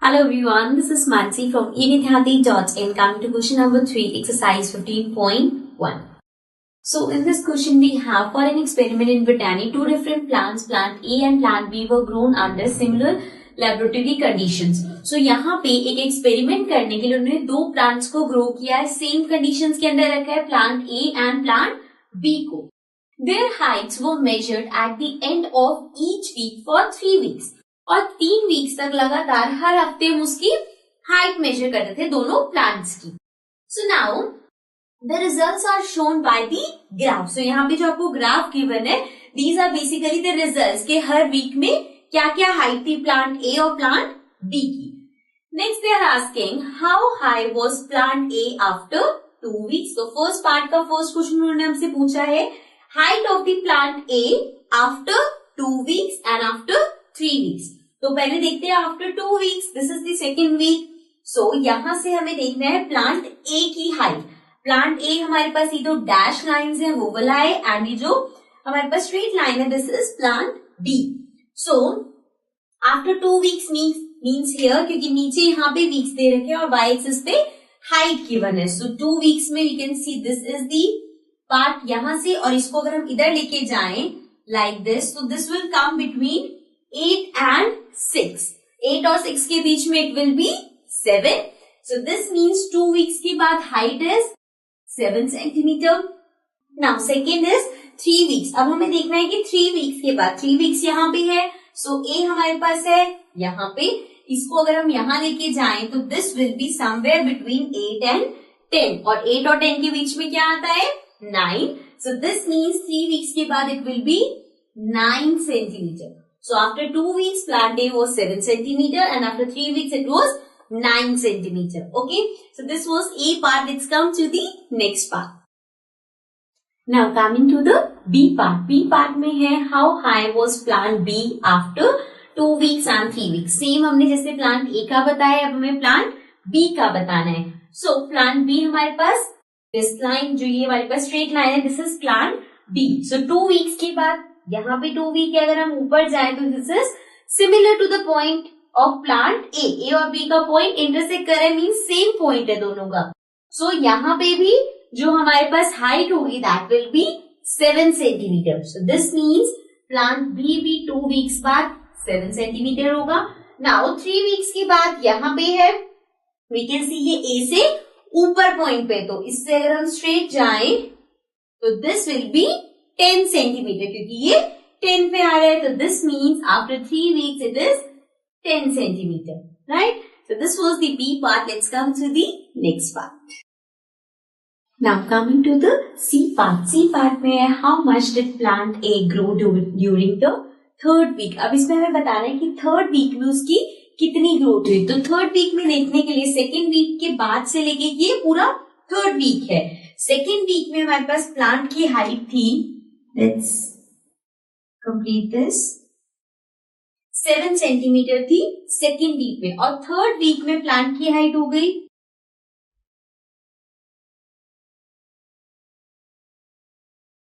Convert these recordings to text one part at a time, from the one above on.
Hello everyone, this is Mansi from evidyarthi.in. Coming to question number 3, exercise 15.1. So in this question we have, for an experiment in botany, two different plants, plant A and plant B were grown under similar laboratory conditions. So यहाँ पे एक experiment करने के लिए उन्होंने दो plants को grow किया है, same conditions के अंदर रखा है plant A and plant B को. Their heights were measured at the end of each week for 3 weeks. और 3 वीक्स तक लगातार हर हफ्ते हम उसकी हाइट मेजर करते थे दोनों प्लांट्स की. So now the results are shown by the graph. So यहाँ पे जो आपको ग्राफ गिवन है, these are basically the results के हर वीक में क्या क्या हाइट थी प्लांट ए और प्लांट बी की. Next they are asking how high was plant A after 2 weeks. तो फर्स्ट पार्ट का फर्स्ट क्वेश्चन उन्होंने हमसे पूछा है height of the plant A after 2 weeks and after 3 weeks. तो पहले देखते हैं after 2 weeks, this is the second week. So यहां से हमें देखना है प्लांट ए की हाइट. प्लांट ए हमारे पास ये जो डैश लाइंस है वो वाला है, एंड ये जो हमारे पास स्ट्रेट लाइन है this is plant B. So after 2 weeks means here, क्योंकि नीचे यहाँ पे वीक्स दे रखे हैं और वाई एक्सिस पे हाइट गिवन है. सो 2 वीक्स में we can see this is the part यहां से, और इसको अगर हम इधर लेके जाएं लाइक दिस, तो this will come between 8 and 6. 8 और 6 के बीच में it will be 7. So this means 2 weeks के बाद height is 7 centimeter. Now second is 3 weeks. अब हमें देखना है कि 3 weeks के बाद, 3 weeks यहाँ पे है, so A हमारे पास है यहाँ पे, इसको अगर हम यहाँ लेके जाएं तो this will be somewhere between 8 and 10. और 8 और 10 के बीच में क्या आता है 9. So this means 3 weeks के बाद it will be 9 centimeter. So after 2 weeks, plant A was 7 centimeter, and after 3 weeks, it was 9 centimeter. Okay. So this was A part. Let's come to the next part. Now coming to the B part. B part में है how high was plant B after 2 weeks and 3 weeks. Same हमने जैसे plant A का बताया, अब हमें plant B का बताना है. So plant B हमारे पास this line जो ये हमारे पास straight line है, this is plant B. So 2 weeks के बाद यहाँ पे 2 वीक के अगर हम ऊपर जाए तो this is similar to the point of plant A. A और बी का पॉइंट इंटरसेक्ट कर रहा है, मीन सेम पॉइंट है दोनों का. सो यहाँ पे भी जो हमारे पास हाइट होगी that will be 7 centimetre. So this means plant B भी 2 वीक्स बाद 7 सेंटीमीटर होगा. नाउ 3 वीक्स के बाद यहाँ पे है, वी कैन सी ये ए से ऊपर पॉइंट पे, तो इससे अगर हम स्ट्रेट जाएं तो दिस विल बी 10 सेंटीमीटर, क्योंकि ये 10 पे आ रहा है. तो this means after 3 weeks it is 10 centimetre, right. So this was the B part. Let's come to the next part. Now coming to the C part. C part में है how much did plant A grow during the third week. अब इसमें हमें बताना है कि third week में उसकी कितनी ग्रोथ हुई. तो थर्ड वीक में देखने के लिए सेकेंड वीक के बाद से लेके ये पूरा थर्ड वीक है. सेकेंड वीक में हमारे पास प्लांट की हाइट थी, let's complete this, 7 सेंटीमीटर थी सेकेंड वीक में, और थर्ड वीक में प्लांट की हाइट हो गई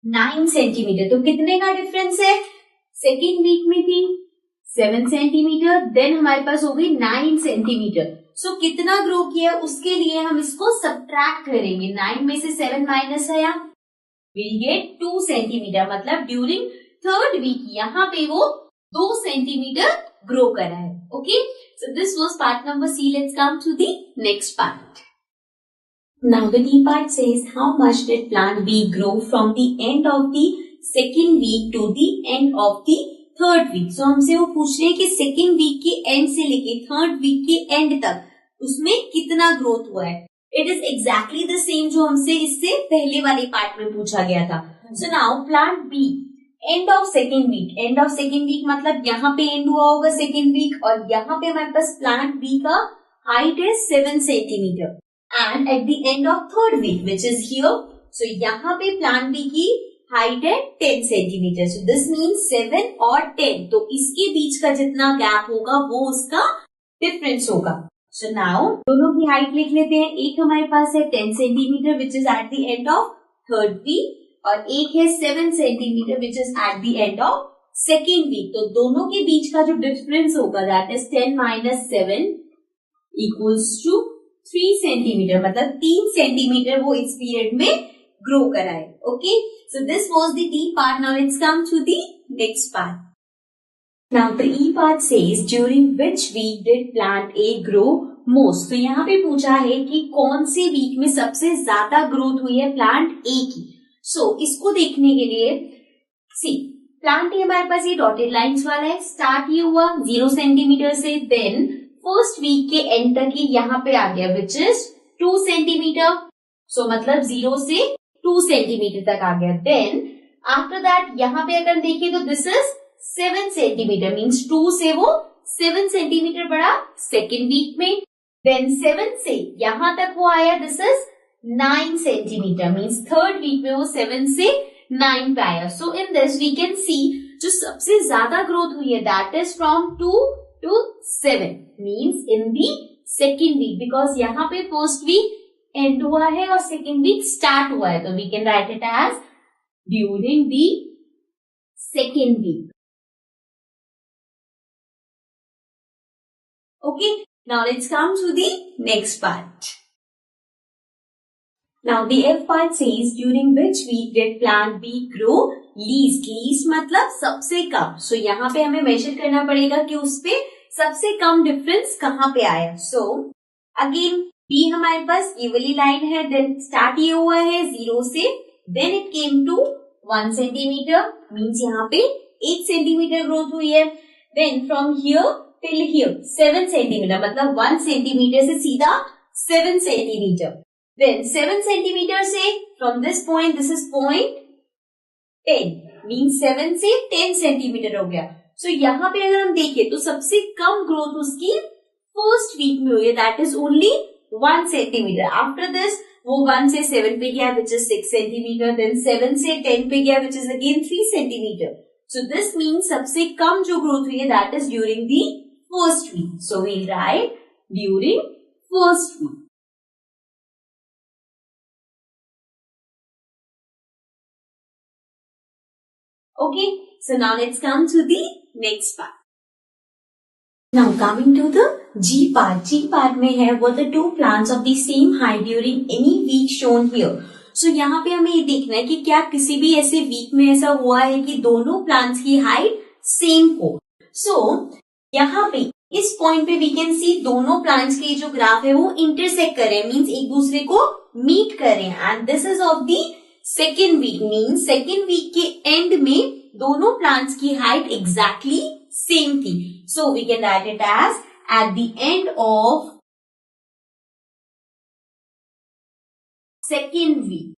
9 सेंटीमीटर. तो कितने का डिफरेंस है, सेकेंड वीक में थी 7 सेंटीमीटर, देन हमारे पास हो गई 9 सेंटीमीटर. सो कितना ग्रो किया उसके लिए हम इसको सब्ट्रैक्ट करेंगे. 9 में से 7 माइनस है, we'll get 2 सेंटीमीटर. मतलब ड्यूरिंग थर्ड वीक यहाँ पे वो 2 सेंटीमीटर ग्रो करा है. Okay, so this was part number C. Let's come to the next part. Now the D part says how much did plant B grow from the end of the second week to the end of the third week. So हमसे वो पूछ रहे हैं कि second week के and से लेके third week के एंड तक उसमें कितना ग्रोथ हुआ है. It is exactly the same जो हमसे इससे पहले वाले पार्ट में पूछा गया था. So now plant B end of second week. End of second week मतलब यहाँ पे एंड हुआ होगा सेकेंड वीक, और यहाँ पे हमारे पास प्लांट बी का हाइट है 7 centimetre, and at the end of third week which is here, so यहाँ पे प्लांट बी की हाइट है 10 सेंटीमीटर. सो दिस मीन्स 7 और 10, तो इसके बीच का जितना गैप होगा वो उसका डिफरेंस होगा. सो नाउ दोनों की हाइट लिख लेते हैं. एक हमारे पास है 10 centimetre which is at the end of third week, और एक है 7 centimetre which is at the end of second week. तो दोनों के बीच का जो डिफरेंस होगा that is 10 minus 7, equals to 3 centimetre, मतलब 3 सेंटीमीटर वो इस पीरियड में ग्रो कराए. Okay, so this was the D part. Now let's come to the next part. Now the E part says during which week did plant A grow most. तो यहाँ पे पूछा है कि कौन से वीक में सबसे ज्यादा ग्रोथ हुई है प्लांट ए की. सो इसको देखने के लिए सी प्लांट ए हमारे पास ये डॉटेड लाइंस वाला है. स्टार्ट ये हुआ 0 सेंटीमीटर से, देन फर्स्ट वीक के एंड तक ये यहाँ पे आ गया विच इज 2 सेंटीमीटर. सो मतलब 0 से 2 सेंटीमीटर तक आ गया. देन आफ्टर दैट यहाँ पे अगर देखिए तो दिस इज 7 सेंटीमीटर, मीन्स 2 से वो 7 सेंटीमीटर बढ़ा सेकेंड वीक में. देन 7 से यहां तक वो आया, this is 9 centimetre, means third week में वो 7 से 9 पे आया. So in this we can see जो सबसे ज्यादा ग्रोथ हुई है that is from 2 to 7, means in the second week, because यहाँ पे फर्स्ट वीक एंड हुआ है और सेकेंड वीक स्टार्ट हुआ है. तो we can write it as during the second week. Okay, now let's come to the next part. Now the F part says during which week did plant B grow least. Least मतलब सबसे कम. So यहाँ पे हमें major करना पड़ेगा कि उसपे सबसे कम डिफरेंस कहाँ पे आया. So again B हमारे पास ये वाली लाइन है, then start ये हुआ है 0 से, then it came to 1 centimetre, means यहाँ पे 8 सेंटीमीटर ग्रोथ हुई है. Then from here till here 7 centimetre, मतलब 1 सेंटीमीटर से सीधा 7 सेंटीमीटर. Then 7 सेंटीमीटर से from this point, this is point 10, means 7 से 10 सेंटीमीटर हो गया. So यहाँ पे अगर हम देखें तो सबसे कम ग्रोथ उसकी फर्स्ट वीक में हुई है, that is only 1 centimetre. After this वो 1 से 7 पे गया विच इज 6 सेंटीमीटर, देन 7 से 10 पे गया which is again 3 centimetre. So this means सबसे कम जो ग्रोथ हुई है that is during the first week. So we'll write during first week. Okay, so now let's come to the next part. Now coming to the G part. G part में है what the two plants of the same height during any week shown here. So यहाँ पे हमें ये देखना है कि क्या किसी भी ऐसे वीक में ऐसा हुआ है कि दोनों प्लांट्स की हाइट सेम हो. So यहाँ पे इस पॉइंट पे वी कैन सी दोनों प्लांट्स के जो ग्राफ है वो इंटरसेक्ट कर रहे हैं, मीन्स एक दूसरे को मीट कर रहे हैं. And this is of the second week, means second week के एंड में दोनों प्लांट्स की हाइट एग्जैक्टली सेम थी. So we can write it as at the end of second week.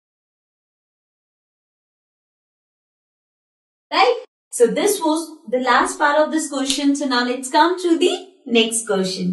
Right? So this was the last part of this question. So now let's come to the next question.